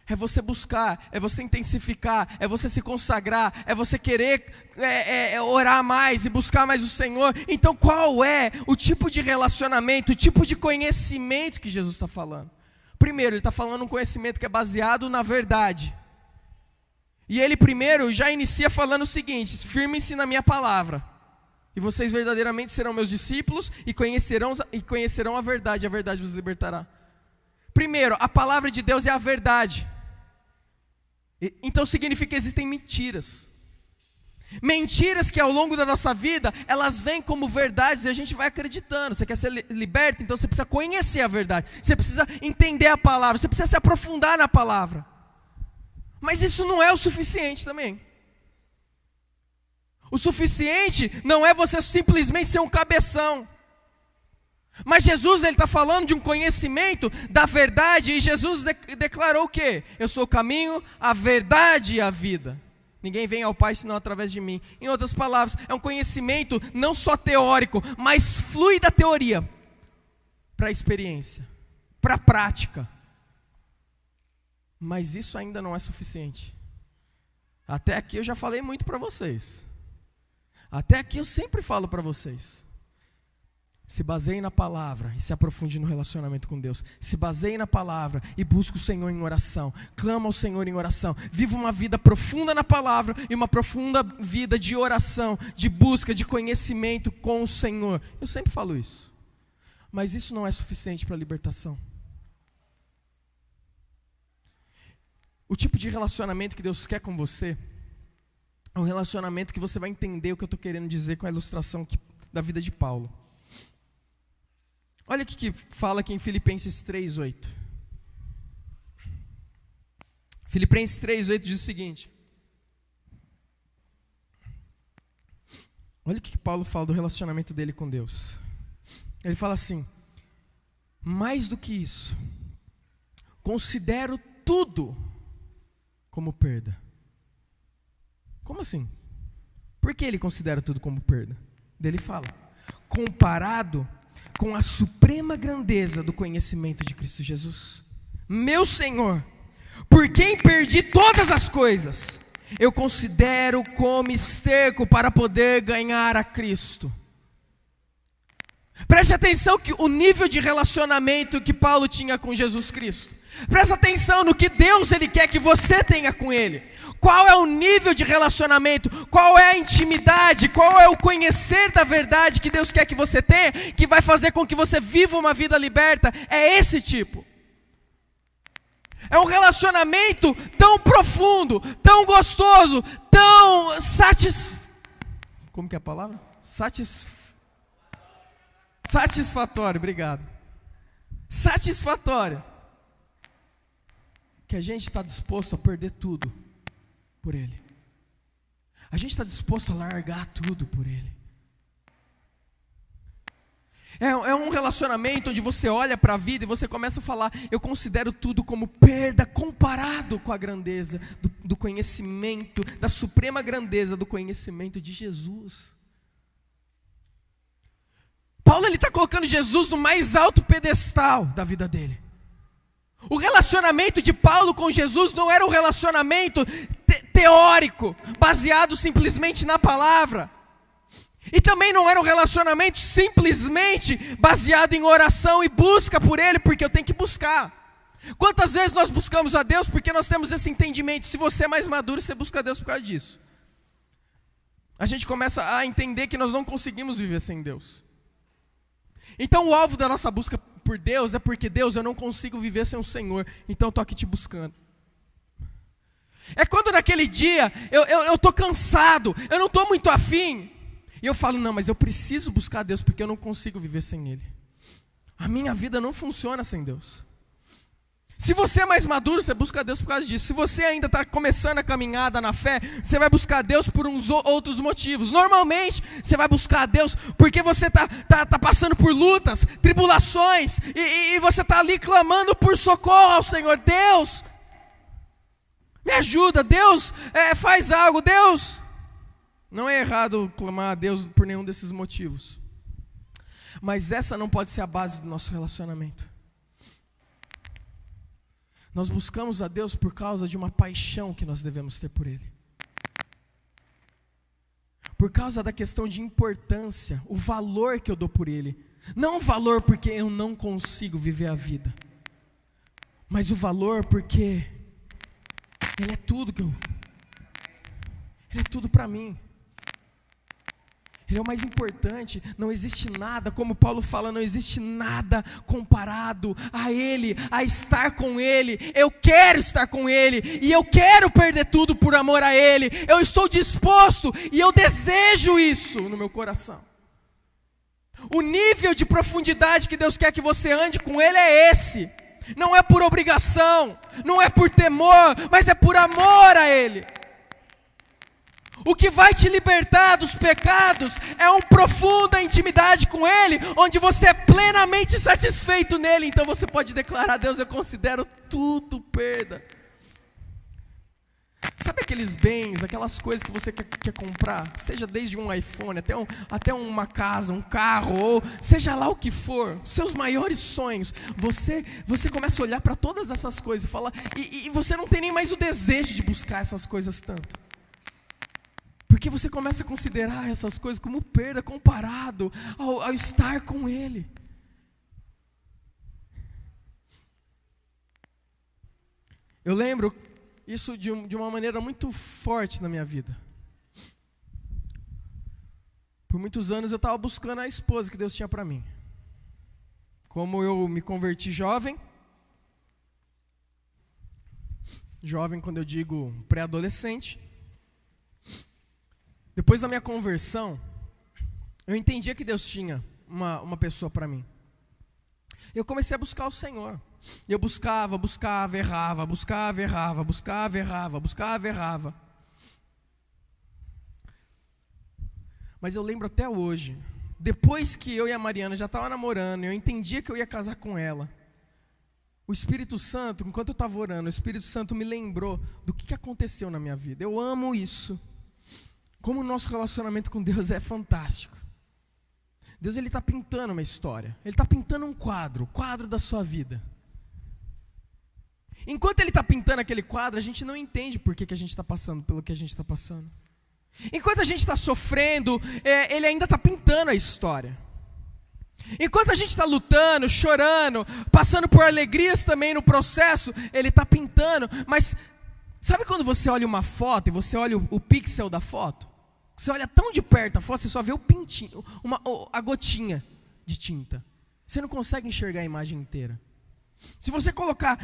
Speaker 1: É você buscar, é você intensificar, é você se consagrar, é você querer orar mais e buscar mais o Senhor. Então qual é o tipo de relacionamento, o tipo de conhecimento que Jesus está falando? Primeiro, ele está falando um conhecimento que é baseado na verdade. E ele primeiro já inicia falando o seguinte: firmem-se na minha palavra, e vocês verdadeiramente serão meus discípulos e conhecerão a verdade vos libertará. Primeiro, a palavra de Deus é a verdade. Então significa que existem mentiras. Mentiras que ao longo da nossa vida, elas vêm como verdades e a gente vai acreditando. Você quer ser liberto? Então você precisa conhecer a verdade. Você precisa entender a palavra. Você precisa se aprofundar na palavra. Mas isso não é o suficiente também. O suficiente não é você simplesmente ser um cabeção. Mas Jesus, ele está falando de um conhecimento da verdade. E Jesus declarou o quê? Eu sou o caminho, a verdade e a vida. Ninguém vem ao Pai senão através de mim. Em outras palavras, é um conhecimento não só teórico, mas flui da teoria para a experiência, para a prática. Mas isso ainda não é suficiente. Até aqui eu já falei muito para vocês. Até aqui eu sempre falo para vocês. Se baseie na palavra e se aprofunde no relacionamento com Deus. Se baseie na palavra e busque o Senhor em oração. Clama ao Senhor em oração. Viva uma vida profunda na palavra e uma profunda vida de oração, de busca, de conhecimento com o Senhor. Eu sempre falo isso. Mas isso não é suficiente para a libertação. O tipo de relacionamento que Deus quer com você é um relacionamento que você vai entender o que eu estou querendo dizer com a ilustração da vida de Paulo. Olha o que fala aqui em Filipenses 3:8. Filipenses 3:8 diz o seguinte. Olha o que Paulo fala do relacionamento dele com Deus. Ele fala assim: mais do que isso, considero tudo como perda. Como assim? Por que ele considera tudo como perda? Ele fala: comparado com a suprema grandeza do conhecimento de Cristo Jesus, meu Senhor, por quem perdi todas as coisas, eu considero como esterco para poder ganhar a Cristo. Preste atenção que o nível de relacionamento que Paulo tinha com Jesus Cristo. Presta atenção no que Deus ele quer que você tenha com Ele. Qual é o nível de relacionamento? Qual é a intimidade? Qual é o conhecer da verdade que Deus quer que você tenha, que vai fazer com que você viva uma vida liberta? É esse tipo. É um relacionamento tão profundo, tão gostoso, tão Como que é a palavra? Satisfatório, obrigado. Satisfatório. Que a gente está disposto a perder tudo por Ele. A gente está disposto a largar tudo por Ele. É um relacionamento onde você olha para a vida e você começa a falar: eu considero tudo como perda comparado com a grandeza do conhecimento, da suprema grandeza do conhecimento de Jesus. Paulo está colocando Jesus no mais alto pedestal da vida dele. O relacionamento de Paulo com Jesus não era um relacionamento teórico, baseado simplesmente na palavra. E também não era um relacionamento simplesmente baseado em oração e busca por Ele, porque eu tenho que buscar. Quantas vezes nós buscamos a Deus porque nós temos esse entendimento? Se você é mais maduro, você busca a Deus por causa disso. A gente começa a entender que nós não conseguimos viver sem Deus. Então o alvo da nossa busca por Deus é porque, Deus, eu não consigo viver sem o Senhor, então eu estou aqui te buscando. É quando naquele dia eu estou cansado, eu não estou muito afim, e eu falo, não, mas eu preciso buscar Deus porque eu não consigo viver sem Ele. A minha vida não funciona sem Deus. Se você é mais maduro, você busca Deus por causa disso. Se você ainda está começando a caminhada na fé, você vai buscar Deus por uns outros motivos. Normalmente, você vai buscar Deus porque você está passando por lutas, tribulações, e você está ali clamando por socorro ao Senhor. Deus, me ajuda, Deus, faz algo, Deus. Não é errado clamar a Deus por nenhum desses motivos. Mas essa não pode ser a base do nosso relacionamento. Nós buscamos a Deus por causa de uma paixão que nós devemos ter por Ele. Por causa da questão de importância, o valor que eu dou por Ele. Não o valor porque eu não consigo viver a vida, mas o valor porque Ele é tudo Ele é tudo para mim. Ele é o mais importante, não existe nada, como Paulo fala, não existe nada comparado a Ele, a estar com Ele. Eu quero estar com Ele, e eu quero perder tudo por amor a Ele. Eu estou disposto, e eu desejo isso no meu coração. O nível de profundidade que Deus quer que você ande com Ele é esse. Não é por obrigação, não é por temor, mas é por amor a Ele. O que vai te libertar dos pecados é uma profunda intimidade com Ele, onde você é plenamente satisfeito nele. Então você pode declarar: Deus, eu considero tudo perda. Sabe aqueles bens, aquelas coisas que você quer comprar? Seja desde um iPhone até uma casa, um carro, ou seja lá o que for, seus maiores sonhos. Você começa a olhar para todas essas coisas e fala, e você não tem nem mais o desejo de buscar essas coisas tanto. Porque você começa a considerar essas coisas como perda comparado ao estar com Ele. Eu lembro isso de uma maneira muito forte na minha vida. Por muitos anos eu estava buscando a esposa que Deus tinha para mim. Como eu me converti jovem quando eu digo pré-adolescente, depois da minha conversão, eu entendia que Deus tinha uma pessoa para mim. Eu comecei a buscar o Senhor. Eu buscava, errava, buscava, errava. Mas eu lembro até hoje, depois que eu e a Mariana já estavam namorando, eu entendia que eu ia casar com ela. O Espírito Santo, enquanto eu estava orando, o Espírito Santo me lembrou do que aconteceu na minha vida. Eu amo isso. Como o nosso relacionamento com Deus é fantástico. Deus, Ele está pintando uma história. Ele está pintando um quadro da sua vida. Enquanto Ele está pintando aquele quadro, a gente não entende por que a gente está passando pelo que a gente está passando. Enquanto a gente está sofrendo, Ele ainda está pintando a história. Enquanto a gente está lutando, chorando, passando por alegrias também no processo, Ele está pintando. Mas sabe quando você olha uma foto e você olha o pixel da foto? Você olha tão de perto a foto, você só vê o pintinho, a gotinha de tinta. Você não consegue enxergar a imagem inteira. Se você colocar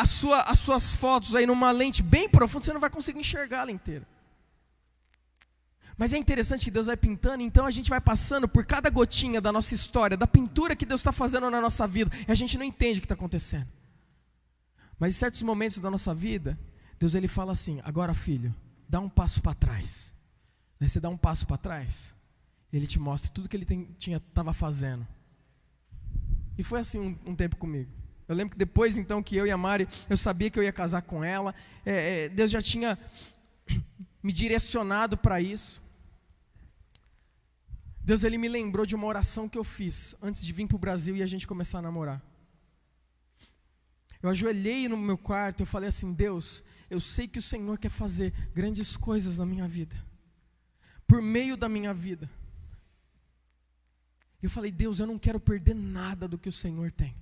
Speaker 1: as suas fotos aí numa lente bem profunda, você não vai conseguir enxergar ela inteira. Mas é interessante que Deus vai pintando, então a gente vai passando por cada gotinha da nossa história, da pintura que Deus está fazendo na nossa vida, e a gente não entende o que está acontecendo. Mas em certos momentos da nossa vida, Deus Ele fala assim: agora, filho, dá um passo para trás. Daí você dá um passo para trás, Ele te mostra tudo que Ele estava fazendo. E foi assim um tempo comigo. Eu lembro que depois, então, que eu e a Mari, eu sabia que eu ia casar com ela, Deus já tinha me direcionado para isso. Deus, Ele me lembrou de uma oração que eu fiz antes de vir para o Brasil e a gente começar a namorar. Eu ajoelhei no meu quarto e eu falei assim: Deus, eu sei que o Senhor quer fazer grandes coisas na minha vida, por meio da minha vida. Eu falei: Deus, eu não quero perder nada do que o Senhor tem.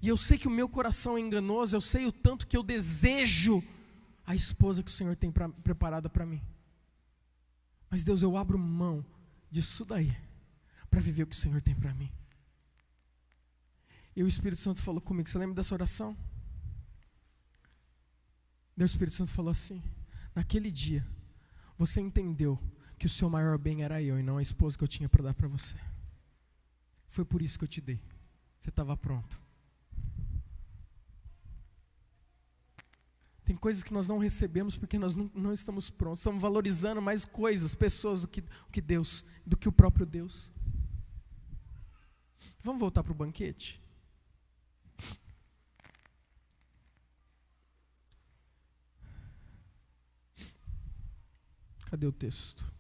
Speaker 1: E eu sei que o meu coração é enganoso, eu sei o tanto que eu desejo a esposa que o Senhor tem preparada para mim. Mas Deus, eu abro mão disso daí, para viver o que o Senhor tem para mim. E o Espírito Santo falou comigo, você lembra dessa oração? O Espírito Santo falou assim: naquele dia, você entendeu que o seu maior bem era eu e não a esposa que eu tinha para dar para você. Foi por isso que eu te dei. Você estava pronto. Tem coisas que nós não recebemos porque nós não estamos prontos. Estamos valorizando mais coisas, pessoas do que Deus, do que o próprio Deus. Vamos voltar para o banquete? Cadê o texto?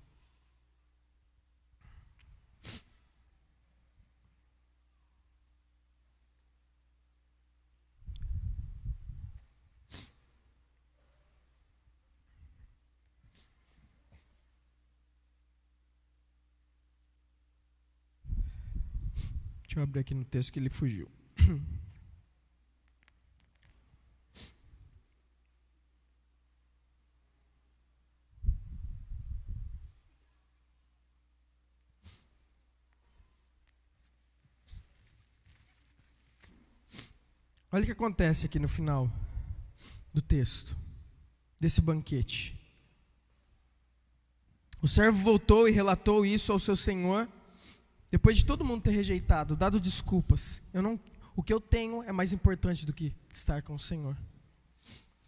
Speaker 1: Deixa eu abrir aqui no texto que ele fugiu. Olha o que acontece aqui no final do texto, desse banquete. O servo voltou e relatou isso ao seu senhor, depois de todo mundo ter rejeitado, dado desculpas. O que eu tenho é mais importante do que estar com o Senhor.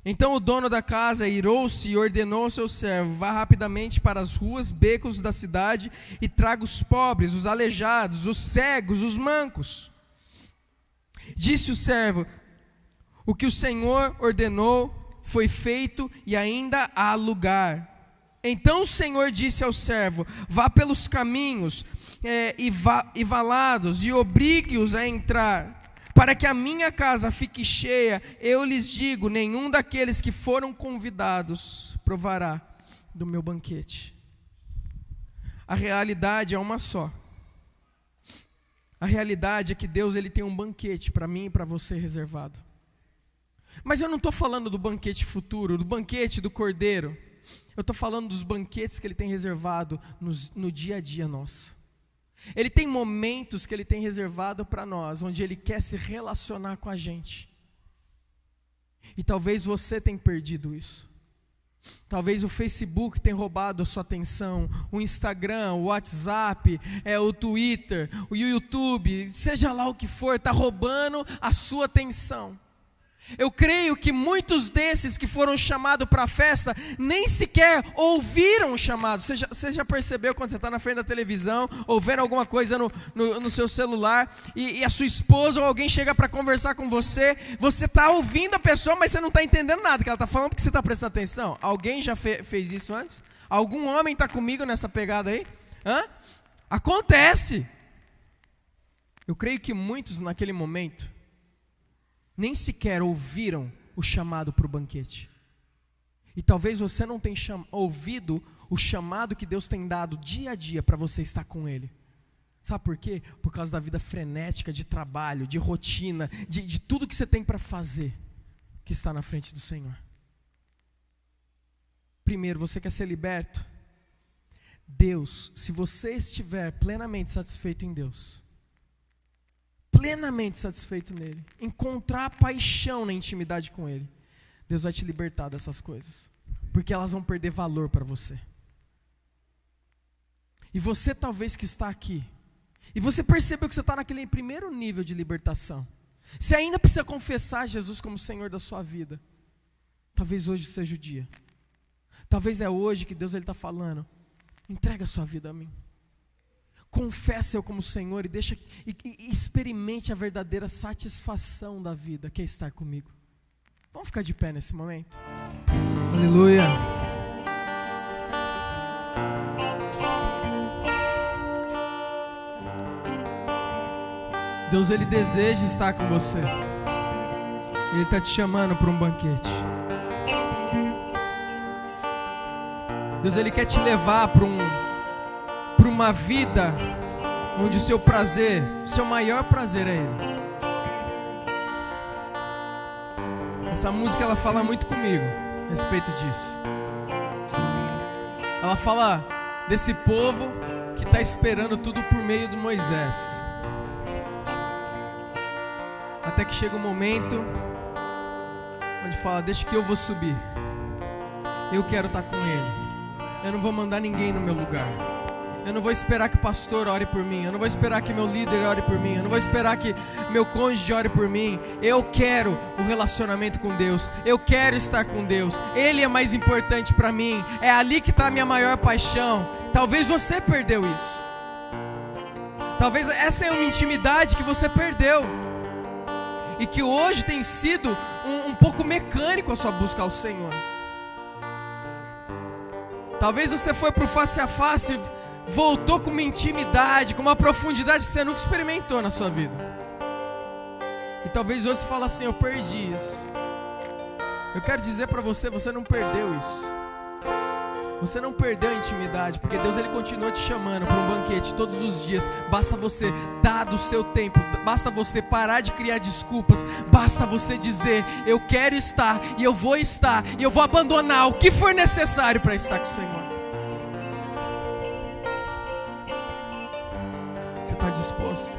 Speaker 1: Então o dono da casa irou-se e ordenou ao seu servo: vá rapidamente para as ruas, becos da cidade e traga os pobres, os aleijados, os cegos, os mancos. Disse o servo: o que o Senhor ordenou foi feito e ainda há lugar. Então o Senhor disse ao servo: vá pelos caminhos e valados e obrigue-os a entrar, para que a minha casa fique cheia. Eu lhes digo, nenhum daqueles que foram convidados provará do meu banquete. A realidade é uma só. A realidade é que Deus, Ele tem um banquete para mim e para você reservado. Mas eu não estou falando do banquete futuro, do banquete do Cordeiro. Eu estou falando dos banquetes que Ele tem reservado no dia a dia nosso. Ele tem momentos que Ele tem reservado para nós, onde Ele quer se relacionar com a gente. E talvez você tenha perdido isso. Talvez o Facebook tenha roubado a sua atenção, o Instagram, o WhatsApp, o Twitter, o YouTube, seja lá o que for, está roubando a sua atenção. Eu creio que muitos desses que foram chamados para a festa nem sequer ouviram o chamado. Você já percebeu quando você está na frente da televisão ou vendo alguma coisa no seu celular e a sua esposa ou alguém chega para conversar com você, você está ouvindo a pessoa, mas você não está entendendo nada que ela está falando porque você está prestando atenção? Alguém já fez isso antes? Algum homem está comigo nessa pegada aí? Acontece. Eu creio que muitos naquele momento nem sequer ouviram o chamado para o banquete. E talvez você não tenha ouvido o chamado que Deus tem dado dia a dia para você estar com Ele. Sabe por quê? Por causa da vida frenética, de trabalho, de rotina, de tudo que você tem para fazer, que está na frente do Senhor. Primeiro, você quer ser liberto? Deus, se você estiver plenamente satisfeito em Deus, plenamente satisfeito nele, encontrar paixão na intimidade com Ele, Deus vai te libertar dessas coisas, porque elas vão perder valor para você. E você talvez que está aqui, e você percebeu que você está naquele primeiro nível de libertação, você ainda precisa confessar Jesus como Senhor da sua vida. Talvez hoje seja o dia, talvez é hoje que Deus está falando: entrega a sua vida a mim. confessa eu como Senhor e experimente a verdadeira satisfação da vida, que é estar comigo. Vamos ficar de pé nesse momento? Aleluia. Deus, Ele deseja estar com você. Ele está te chamando para um banquete. Deus, Ele quer te levar para uma vida onde o seu prazer, o seu maior prazer é Ele. Essa música, ela fala muito comigo a respeito disso. Ela fala desse povo que está esperando tudo por meio de Moisés, até que chega um momento onde fala: deixa que eu vou subir, eu quero estar com Ele, eu não vou mandar ninguém no meu lugar, eu não vou esperar que o pastor ore por mim, eu não vou esperar que meu líder ore por mim, eu não vou esperar que meu cônjuge ore por mim. Eu quero o relacionamento com Deus, eu quero estar com Deus, Ele é mais importante para mim, é ali que está a minha maior paixão. Talvez você perdeu isso, talvez essa é uma intimidade que você perdeu, e que hoje tem sido um pouco mecânico a sua busca ao Senhor. Talvez você foi para o face a face, voltou com uma intimidade, com uma profundidade que você nunca experimentou na sua vida. E talvez hoje você fale assim: eu perdi isso. Eu quero dizer para você, você não perdeu isso. Você não perdeu a intimidade, porque Deus, Ele continua te chamando para um banquete todos os dias. Basta você dar do seu tempo, basta você parar de criar desculpas, basta você dizer: eu quero estar, e eu vou estar, e eu vou abandonar o que for necessário para estar com o Senhor. Você está disposto?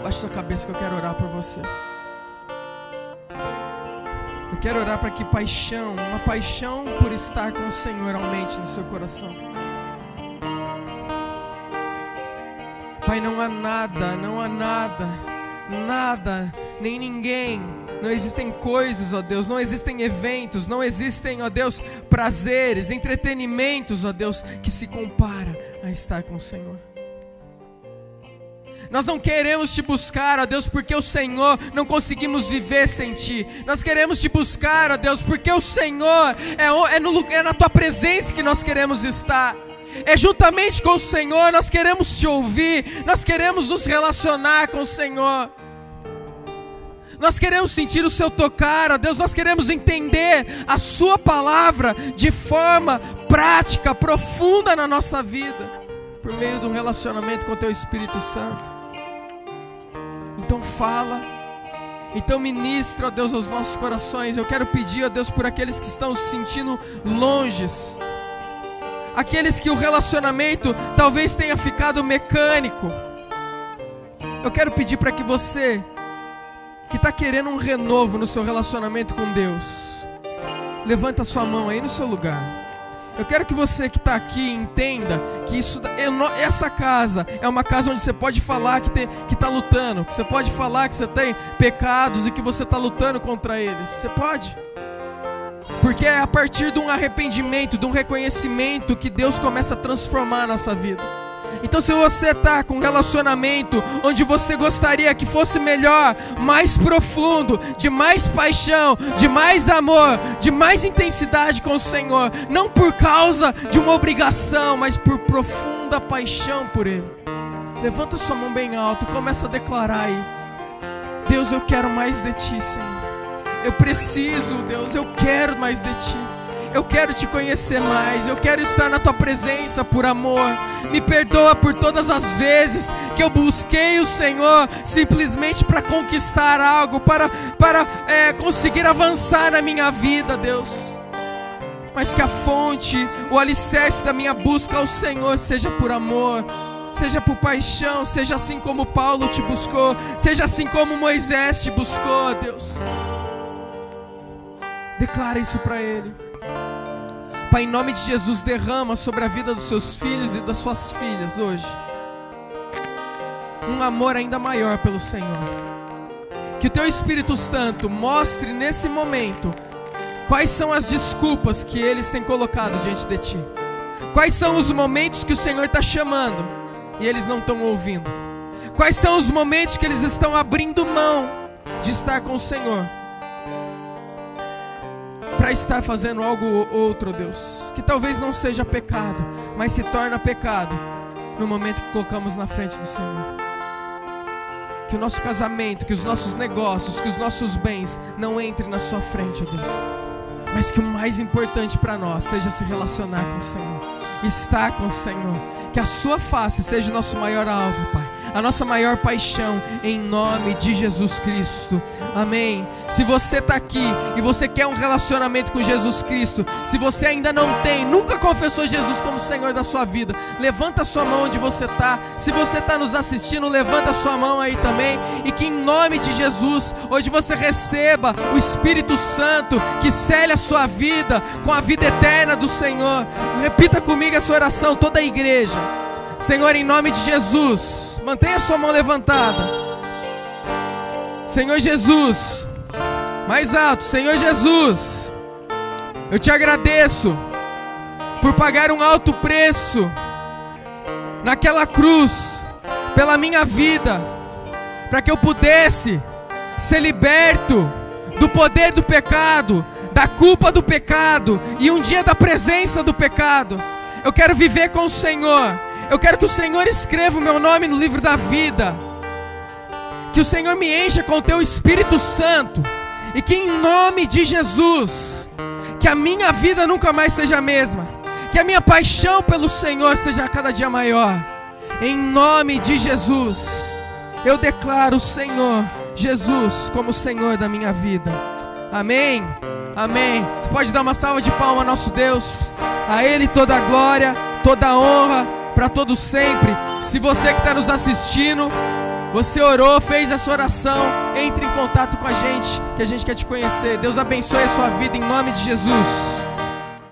Speaker 1: Baixe sua cabeça que eu quero orar por você. Eu quero orar para que uma paixão por estar com o Senhor aumente no seu coração. Pai, não há nada, nem ninguém, não existem coisas, ó Deus, não existem eventos, não existem, ó Deus, prazeres, entretenimentos, ó Deus, que se compara a estar com o Senhor. Nós não queremos te buscar, ó Deus, porque o Senhor não conseguimos viver sem Ti. Nós queremos te buscar, ó Deus, porque o Senhor é na Tua presença que nós queremos estar. É juntamente com o Senhor, nós queremos te ouvir, nós queremos nos relacionar com o Senhor. Nós queremos sentir o Seu tocar, ó Deus, nós queremos entender a Sua palavra de forma prática, profunda na nossa vida, por meio de um relacionamento com o Teu Espírito Santo. Então fala, então ministra, ó Deus, aos nossos corações. Eu quero pedir, ó Deus, por aqueles que estão se sentindo longes, aqueles que o relacionamento talvez tenha ficado mecânico. Eu quero pedir para que você, que está querendo um renovo no seu relacionamento com Deus, levanta a sua mão aí no seu lugar. Eu quero que você que está aqui entenda que essa casa é uma casa onde você pode falar que está lutando, que você pode falar que você tem pecados e que você está lutando contra eles. Você pode, porque é a partir de um arrependimento, de um reconhecimento, que Deus começa a transformar a nossa vida. Então, se você está com um relacionamento onde você gostaria que fosse melhor, mais profundo, de mais paixão, de mais amor, de mais intensidade com o Senhor, não por causa de uma obrigação, mas por profunda paixão por Ele, levanta sua mão bem alta e começa a declarar aí: Deus, eu quero mais de Ti, Senhor. Eu preciso, Deus, eu quero mais de Ti. Eu quero te conhecer mais, eu quero estar na Tua presença por amor. Me perdoa por todas as vezes que eu busquei o Senhor simplesmente para conquistar algo, para conseguir avançar na minha vida, Deus. Mas que a fonte, o alicerce da minha busca ao Senhor seja por amor, seja por paixão, seja assim como Paulo te buscou, seja assim como Moisés te buscou, Deus. Declara isso para Ele. Pai, em nome de Jesus, derrama sobre a vida dos seus filhos e das suas filhas hoje um amor ainda maior pelo Senhor. Que o Teu Espírito Santo mostre nesse momento quais são as desculpas que eles têm colocado diante de Ti, Quais são os momentos que o Senhor está chamando e eles não estão ouvindo? Quais são os momentos que eles estão abrindo mão de estar com o Senhor para estar fazendo algo outro, Deus, que talvez não seja pecado, mas se torna pecado no momento que colocamos na frente do Senhor? Que o nosso casamento, que os nossos negócios, que os nossos bens não entrem na sua frente, ó Deus, mas que o mais importante para nós seja se relacionar com o Senhor, estar com o Senhor, que a sua face seja o nosso maior alvo, Pai, a nossa maior paixão, em nome de Jesus Cristo, amém. Se você está aqui e você quer um relacionamento com Jesus Cristo, se você ainda não tem, nunca confessou Jesus como Senhor da sua vida, levanta a sua mão onde você está. Se você está nos assistindo, levanta a sua mão aí também, e que em nome de Jesus, hoje você receba o Espírito Santo, que cele a sua vida com a vida eterna do Senhor. Repita comigo essa oração, toda a igreja. Senhor, em nome de Jesus, mantenha a sua mão levantada. Senhor Jesus, mais alto. Senhor Jesus, eu te agradeço por pagar um alto preço naquela cruz pela minha vida, para que eu pudesse ser liberto do poder do pecado, da culpa do pecado e um dia da presença do pecado. Eu quero viver com o Senhor. Eu quero que o Senhor escreva o meu nome no livro da vida, que o Senhor me encha com o teu Espírito Santo, e que em nome de Jesus, que a minha vida nunca mais seja a mesma, que a minha paixão pelo Senhor seja a cada dia maior. Em nome de Jesus, eu declaro o Senhor Jesus como Senhor da minha vida. Amém, amém. Você pode dar uma salva de palmas ao nosso Deus. A Ele toda a glória, toda a honra, para todos sempre. Se você que está nos assistindo, você orou, fez essa oração, entre em contato com a gente, que a gente quer te conhecer. Deus abençoe a sua vida em nome de Jesus.